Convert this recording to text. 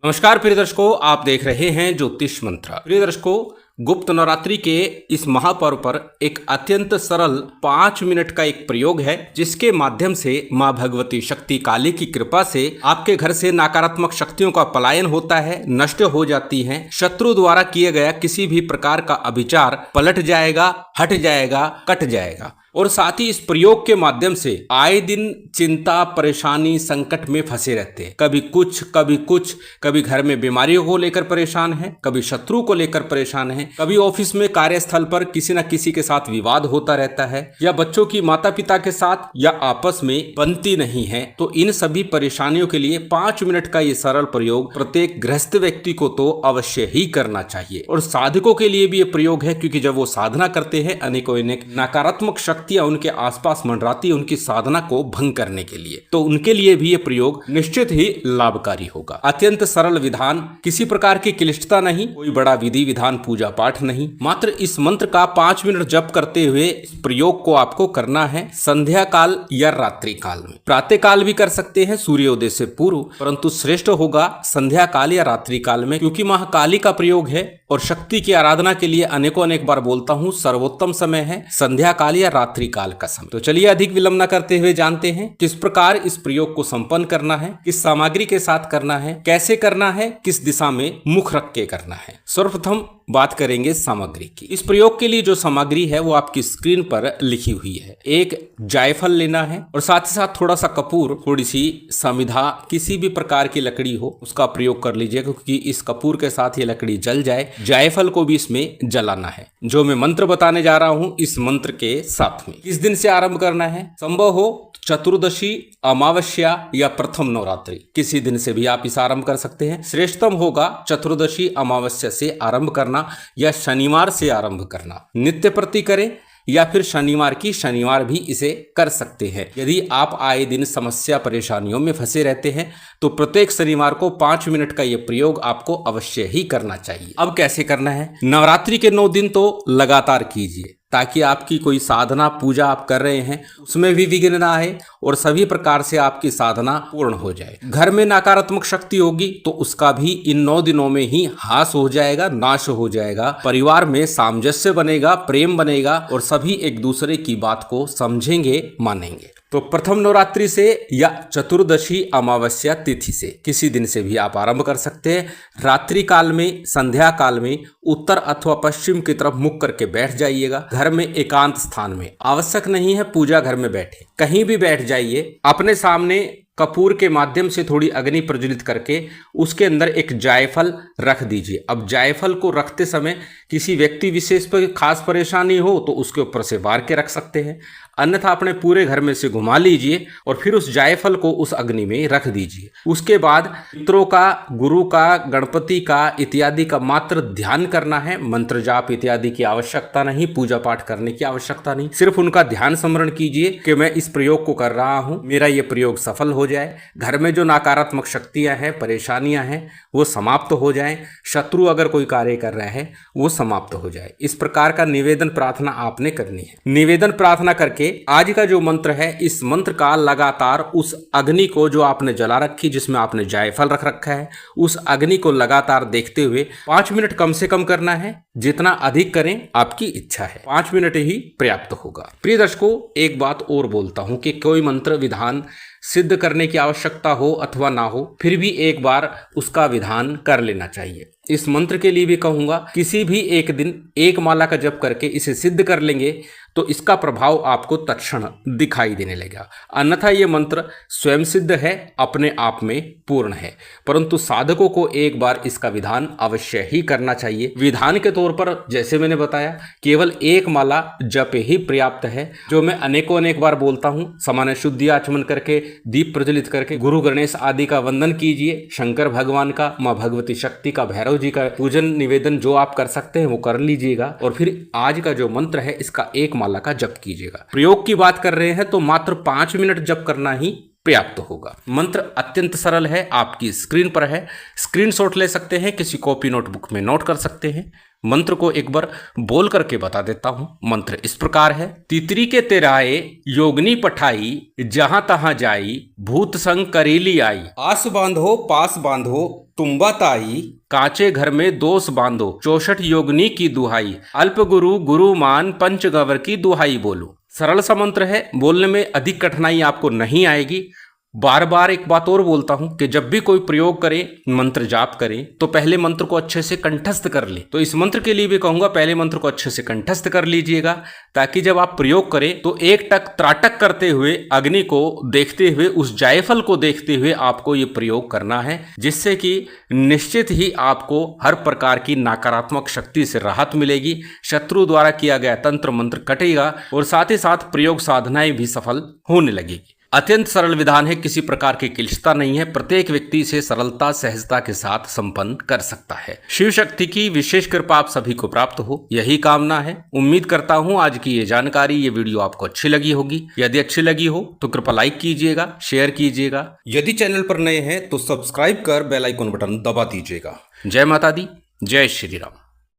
नमस्कार प्रिय दर्शकों, आप देख रहे हैं ज्योतिष मंत्र। प्रिय दर्शकों, गुप्त नवरात्रि के इस महापर्व पर एक अत्यंत सरल 5 मिनट का एक प्रयोग है, जिसके माध्यम से मां भगवती शक्ति काली की कृपा से आपके घर से नकारात्मक शक्तियों का पलायन होता है, नष्ट हो जाती हैं। शत्रु द्वारा किए गया किसी भी प्रकार का अभिचार पलट जाएगा, हट जाएगा, कट जाएगा। और साथ ही इस प्रयोग के माध्यम से आए दिन चिंता, परेशानी, संकट में फंसे रहते हैं। कभी कुछ, कभी घर में बीमारियों को लेकर परेशान है, कभी शत्रु को लेकर परेशान है, कभी ऑफिस में, कार्यस्थल पर किसी न किसी के साथ विवाद होता रहता है, या बच्चों की माता पिता के साथ या आपस में बनती नहीं है। तो इन सभी परेशानियों के लिए 5 मिनट का ये सरल प्रयोग प्रत्येक गृहस्थ व्यक्ति को तो अवश्य ही करना चाहिए। और साधकों के लिए भी ये प्रयोग है, क्योंकि जब वो साधना करते हैं अनेकों अनेक नकारात्मक शक्तियां उनके आसपास मंडराती है उनकी साधना को भंग करने के लिए। तो उनके लिए भी ये प्रयोग निश्चित ही लाभकारी होगा। अत्यंत सरल विधान, किसी प्रकार की क्लिष्टता नहीं, कोई बड़ा विधि विधान, पूजा पाठ नहीं। मात्र इस मंत्र का 5 मिनट जप करते हुए इस प्रयोग को आपको करना है संध्या काल या रात्रि काल में। प्रातः काल भी कर सकते हैं सूर्योदय से पूर्व, परंतु श्रेष्ठ होगा संध्या काल या रात्रि काल में, क्योंकि महाकाली का प्रयोग है और शक्ति की आराधना के लिए अनेकों अनेक बार बोलता हूं, सर्वोत्तम समय है संध्या काल या रात्रि काल का समय। तो चलिए अधिक विलंब न करते हुए जानते हैं किस प्रकार इस प्रयोग को संपन्न करना है, किस सामग्री के साथ करना है, कैसे करना है, किस दिशा में मुख रख के करना है। सर्वप्रथम बात करेंगे सामग्री की। इस प्रयोग के लिए जो सामग्री है वो आपकी स्क्रीन पर लिखी हुई है। एक जायफल लेना है और साथ ही साथ थोड़ा सा कपूर, थोड़ी सी समिधा, किसी भी प्रकार की लकड़ी हो उसका प्रयोग कर लीजिए, क्योंकि इस कपूर के साथ ये लकड़ी जल जाए। जायफल को भी इसमें जलाना है। जो मैं मंत्र बताने जा रहा हूं इस मंत्र के साथ में किस दिन से आरंभ करना है, संभव हो चतुर्दशी, अमावस्या या प्रथम नवरात्रि, किसी दिन से भी आप इस आरंभ कर सकते हैं। श्रेष्ठतम होगा चतुर्दशी अमावस्या से आरंभ करना या शनिवार से आरंभ करना। नित्य प्रति करें या फिर शनिवार की शनिवार भी इसे कर सकते हैं। यदि आप आए दिन समस्या परेशानियों में फंसे रहते हैं तो प्रत्येक शनिवार को 5 मिनट का यह प्रयोग आपको अवश्य ही करना चाहिए। अब कैसे करना है? नवरात्रि के 9 दिन तो लगातार कीजिए, ताकि आपकी कोई साधना पूजा आप कर रहे हैं उसमें भी विघ्न ना आए और सभी प्रकार से आपकी साधना पूर्ण हो जाए। घर में नकारात्मक शक्ति होगी तो उसका भी इन 9 दिनों में ही हास हो जाएगा, नाश हो जाएगा। परिवार में सामंजस्य बनेगा, प्रेम बनेगा और सभी एक दूसरे की बात को समझेंगे, मानेंगे। तो प्रथम नवरात्रि से या चतुर्दशी अमावस्या तिथि से किसी दिन से भी आप आरंभ कर सकते हैं। रात्रि काल में, संध्या काल में उत्तर अथवा पश्चिम की तरफ मुख करके बैठ जाइएगा। घर में एकांत स्थान में, आवश्यक नहीं है पूजा घर में बैठे, कहीं भी बैठ जाइए। अपने सामने कपूर के माध्यम से थोड़ी अग्नि प्रज्वलित करके उसके अंदर एक जायफल रख दीजिए। अब जायफल को रखते समय किसी व्यक्ति विशेष पर खास परेशानी हो तो उसके ऊपर से वार के रख सकते हैं, अन्यथा अपने पूरे घर में से घुमा लीजिए और फिर उस जायफल को उस अग्नि में रख दीजिए। उसके बाद पितरों का, गुरु का, गणपति का इत्यादि का मात्र ध्यान करना है। मंत्र जाप इत्यादि की आवश्यकता नहीं, पूजा पाठ करने की आवश्यकता नहीं, सिर्फ उनका ध्यान स्मरण कीजिए कि मैं इस प्रयोग को कर रहा हूं, मेरा ये प्रयोग सफल हो जाए, घर में जो नकारात्मक शक्तियां हैं, परेशानियां हैं वो समाप्त हो जाएं, शत्रु अगर कोई कार्य कर रहा है वो समाप्त हो जाए। इस प्रकार का निवेदन प्रार्थना आपने करनी है। निवेदन प्रार्थना करके आज का जो मंत्र है, इस मंत्र का लगातार उस अग्नि को जो आपने जला रखी, जिसमें आपने जायफल रख रखा है, उस अग्नि को लगातार देखते हुए 5 मिनट कम से कम करना है। जितना अधिक करें आपकी इच्छा है, 5 मिनट ही पर्याप्त होगा। प्रिय दर्शकों, एक बात और बोलता हूं कि कोई मंत्र विधान सिद्ध करने की आवश्यकता हो अथवा ना हो, फिर भी एक बार उसका विधान कर लेना चाहिए। इस मंत्र के लिए भी कहूंगा, किसी भी एक दिन एक माला का जप करके इसे सिद्ध कर लेंगे तो इसका प्रभाव आपको तत्क्षण दिखाई देने लगेगा। अन्यथा ये मंत्र स्वयं सिद्ध है, अपने आप में पूर्ण है, परंतु साधकों को एक बार इसका विधान अवश्य ही करना चाहिए। विधान के तौर पर जैसे मैंने बताया, केवल एक माला जप ही पर्याप्त है, जो मैं अनेकों अनेक बार बोलता हूँ। सामान्य शुद्धि आचमन करके, दीप प्रज्वलित करके गुरु गणेश आदि का वंदन कीजिए, शंकर भगवान का, माँ भगवती शक्ति का, भैरव जी का पूजन निवेदन जो आप कर सकते हैं वो कर लीजिएगा और फिर आज का जो मंत्र है इसका एक माला का जप कीजिएगा। प्रयोग की बात कर रहे हैं तो मात्र 5 मिनट जप करना ही पर्याप्त होगा। मंत्र अत्यंत सरल है, आपकी स्क्रीन पर है, स्क्रीनशॉट ले सकते हैं, किसी कॉपी नोटबुक में नोट कर सकते हैं। मंत्र को एक बार बोल करके बता देता हूं। मंत्र इस प्रकार है। तितरी के तेराए योगनी पठाई, जहां तहां जाई, भूत संग करेली आई। आस बांधो पास बांधो तुम्बा ताई, कांचे घर में दोष बांधो, 64 योगनी की दुहाई। अल्प गुरु गुरु मान, पंचगवर की दुहाई बोलो। सरल सा मंत्र है, बोलने में अधिक कठिनाई आपको नहीं आएगी। बार बार एक बात और बोलता हूं कि जब भी कोई प्रयोग करें, मंत्र जाप करें, तो पहले मंत्र को अच्छे से कंठस्थ कर ले। तो इस मंत्र के लिए भी कहूंगा पहले मंत्र को अच्छे से कंठस्थ कर लीजिएगा, ताकि जब आप प्रयोग करें तो एक टक त्राटक करते हुए, अग्नि को देखते हुए, उस जायफल को देखते हुए आपको ये प्रयोग करना है, जिससे कि निश्चित ही आपको हर प्रकार की नकारात्मक शक्ति से राहत मिलेगी, शत्रु द्वारा किया गया तंत्र मंत्र कटेगा और साथ ही साथ प्रयोग साधनाएं भी सफल होने लगेगी। अत्यंत सरल विधान है, किसी प्रकार की क्लिष्टता नहीं है, प्रत्येक व्यक्ति इसे सरलता सहजता के साथ संपन्न कर सकता है। शिव शक्ति की विशेष कृपा आप सभी को प्राप्त हो, यही कामना है। उम्मीद करता हूं आज की ये जानकारी, ये वीडियो आपको अच्छी लगी होगी। यदि अच्छी लगी हो तो कृपया लाइक कीजिएगा, शेयर कीजिएगा। यदि चैनल पर नए हैं तो सब्सक्राइब कर बेल आइकन बटन दबा दीजिएगा। जय माता दी, जय श्री राम।